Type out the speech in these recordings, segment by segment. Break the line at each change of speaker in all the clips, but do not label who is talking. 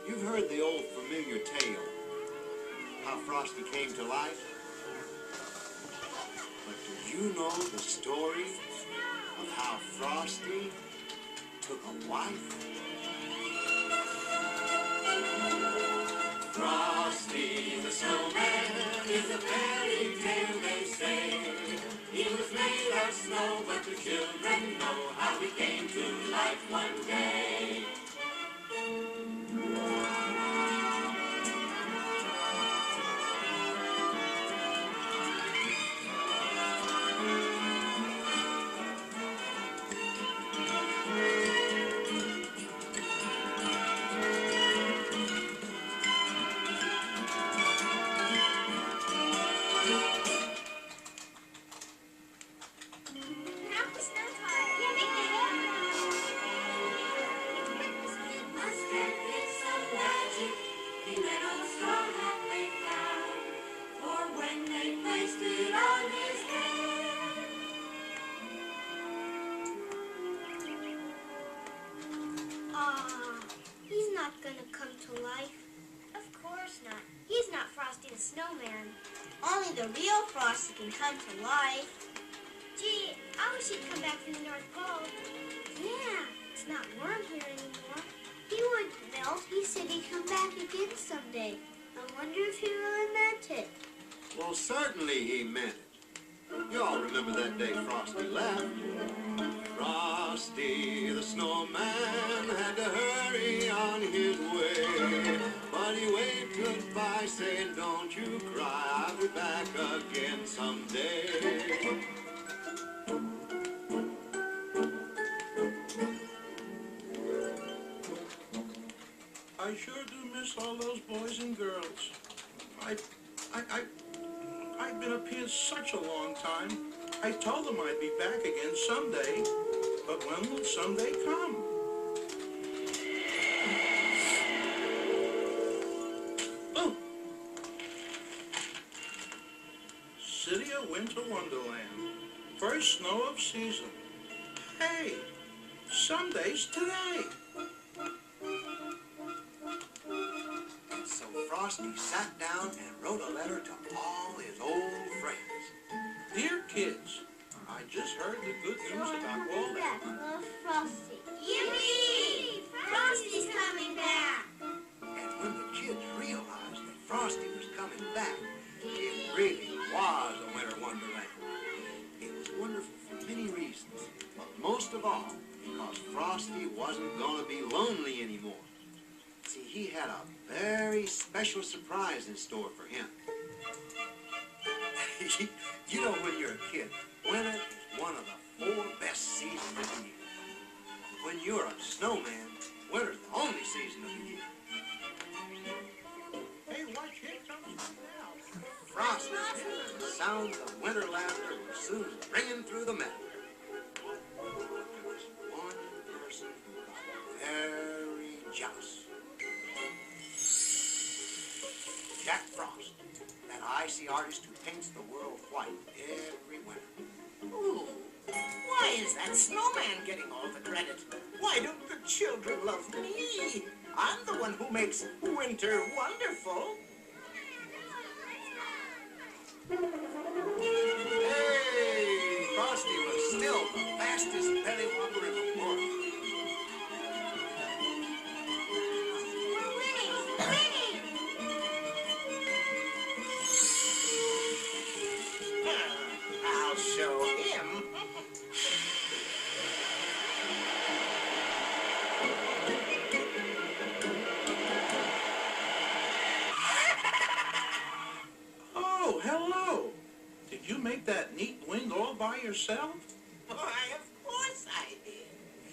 You've heard the old familiar tale, how Frosty came to life. But do you know the story of how Frosty took a wife? Frosty the Snowman is a fairy tale, they say. He was made of snow, but the children know how he came to life one day.
He's not gonna come to life.
Of course not. He's not Frosty the Snowman.
Only the real Frosty can come to life.
Gee, I wish he'd come back from the North Pole.
Yeah, it's not warm here anymore. He wouldn't melt. He said he'd come back again someday. I wonder if he really meant it.
Well, certainly he meant it. You all remember that day Frosty left. Frosty the Snowman had to hurry on his way. But he waved goodbye saying, don't you cry, I'll be back again someday.
I sure do miss all those boys and girls. I've been up here such a long time. I told them I'd be back again someday. But when will someday come? Oh! City of Winter Wonderland. First snow of season. Hey, Sunday's today.
So Frosty sat down and wrote a letter to all his old friends.
Dear kids, I just heard the good news about Wonderland.
Love Frosty.
Yippee! Frosty's coming back!
And when the kids realized that Frosty was coming back, it really was a winter wonderland. It was wonderful for many reasons, but most of all, because Frosty wasn't going to be lonely anymore. See, he had a very special surprise in store for him. You know, when you're a kid, winter is one of the 4 best seasons of the year. When you're a snowman, winter's the only season of the year.
Hey, watch, here comes now.
Frosty, and the sounds of winter laughter were soon ringing through the meadow. There was one person who got very jealous. Jack Frost, that icy artist who paints the world white every winter.
Ooh, why is that snowman getting all the credit? Why don't the children love me? I'm the one who makes winter wonderful.
Hey, Frosty was still the fastest pennywhopper in the world.
I'll show him.
Oh, hello. Did you make that neat wing all by yourself?
Why, of course I did.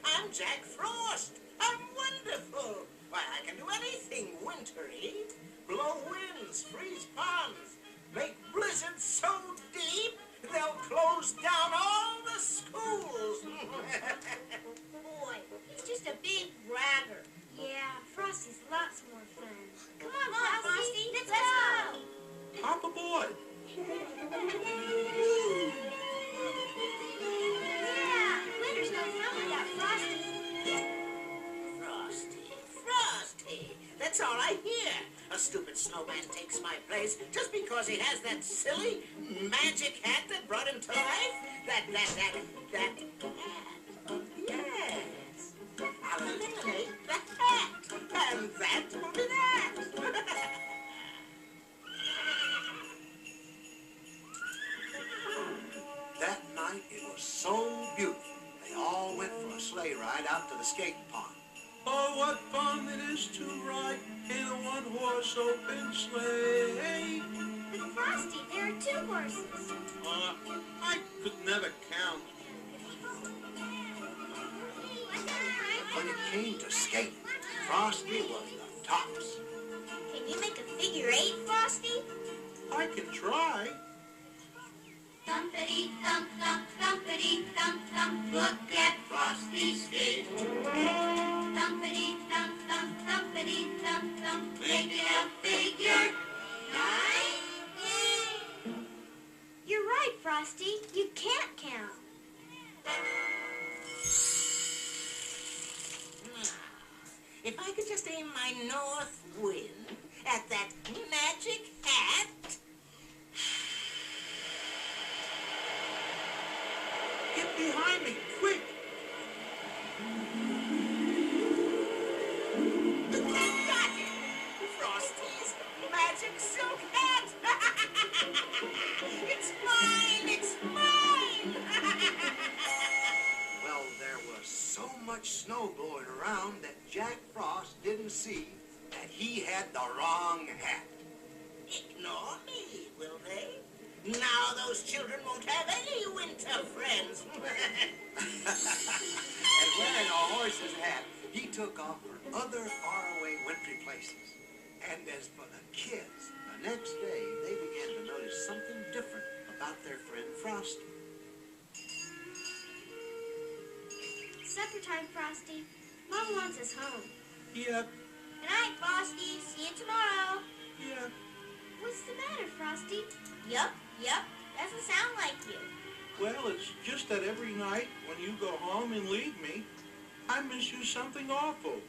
I'm Jack Frost. I'm wonderful. Why, I can do anything wintry. Blow winds, freeze ponds, make blizzards so deep they'll close down all the schools.
Boy, he's just a big bragger. Yeah, Frosty's lots more fun. Come on, Frosty, let's go!
Hop aboard.
Yeah, winter's no fun without Frosty.
Frosty, Frosty, the That's all I hear. A stupid snowman takes my place just because he has that silly magic hat that brought him to life. That hat. Yes. I'll eliminate the hat. And that will be that.
That night, it was so beautiful. They all went for a sleigh ride out to the skating pond.
Oh, what fun it is to ride in a one-horse open sleigh.
But Frosty, there are 2 horses.
I could never count.
When it came to skating, Frosty was the tops.
Can you make a figure 8, Frosty?
I can try.
Thumpity thump thump, thumpity thump thump, look at Frosty skate. Thumpity thump thump, thumpity thump thump, making a figure 9.
You're right, Frosty. You can't count.
If I could just aim my north wind at that magic hat.
Get behind me, quick!
Got it! Frosty's magic silk hat! It's mine! It's mine!
Well, there was so much snow blowing around that Jack Frost didn't see that he had the wrong hat.
Ignore me, will they? Now those children won't have any winter friends.
And wearing a horse's hat, he took off for other faraway wintry places. And as for the kids, the next day they began to notice something different about their friend Frosty.
Supper time, Frosty. Mom wants us home.
Yeah,
Good night, Frosty. See you tomorrow.
yeah.
What's the matter, Frosty? Yup. Doesn't sound like you.
Well, it's just that every night when you go home and leave me, I miss you something awful.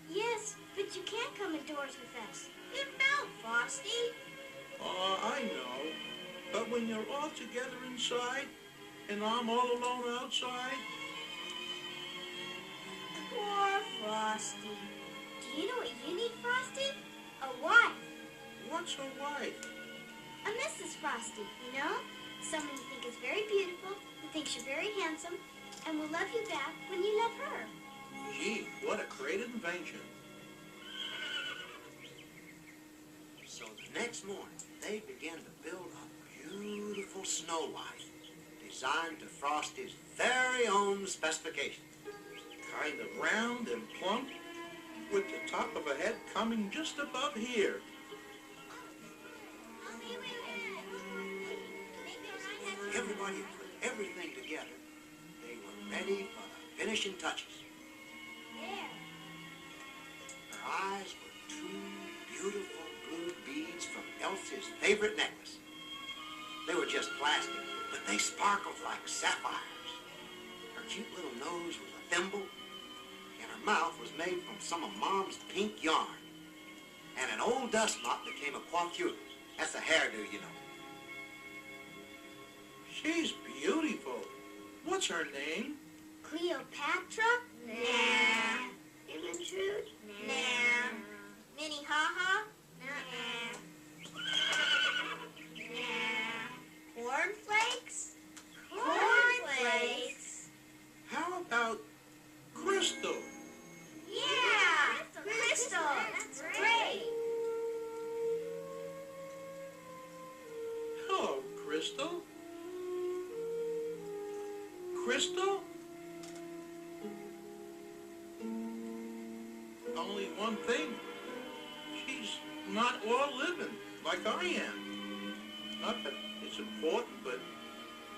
Yes, but you can't come indoors with us. You know, Frosty.
I know. But when you're all together inside, and I'm all alone outside,
Poor Frosty. Do you know what you need, Frosty? A wife.
what's a wife?
A Mrs. Frosty, you know? Someone you think is very beautiful, who thinks you're very handsome, and will love you back when you love her.
Gee, what a great invention.
So the next morning, they began to build a beautiful Snow White, designed to Frosty's very own specifications.
Kind of round and plump, with the top of a head coming just above here.
Everybody had put everything together. They were ready for the finishing touches.
There.
Her eyes were 2 beautiful blue beads from Elsie's favorite necklace. They were just plastic, but they sparkled like sapphires. Her cute little nose was a thimble, and her mouth was made from some of Mom's pink yarn. And an old dust mop became a coiffure. That's a hairdo, you know.
She's beautiful. What's her name?
Cleopatra?
Nah. Gertrude?
Nah. Minnie Haha? Nah. Cornflakes? Cornflakes?
How about Crystal?
Yeah! Crystal! That's great!
Hello, Crystal. Crystal? Only one thing. She's not all living like I am. Not that it's important, but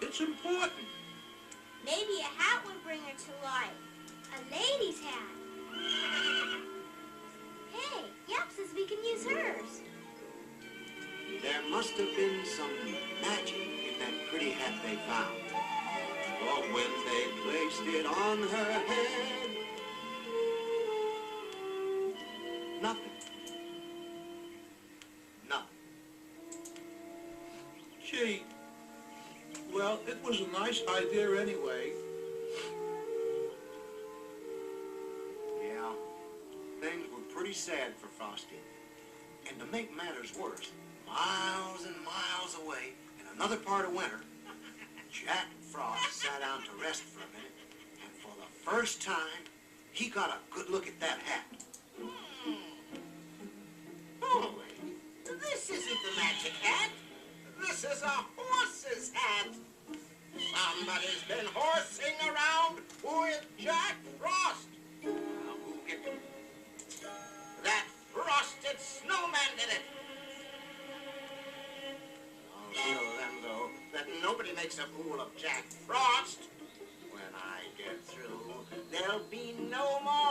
it's important.
Maybe a hat would bring her to life. A lady's hat. Hey, Yap says we can use hers.
There must have been some magic in that pretty hat they found. For when they placed it on her head, nothing
Gee, well, it was a nice idea anyway.
Yeah, things were pretty sad for Frosty. And to make matters worse, miles and miles away, in another part of winter, Jack Frost sat down to rest for a minute, and for the first time, he got a good look at that hat.
Oh, this isn't the magic hat. This is a horse's hat. Somebody's been horsing around with Jack Frost. Now, who get it? That frosted snowman did it. I'll show them, though, that nobody makes a fool of Jack Frost. When I get through, there'll be no more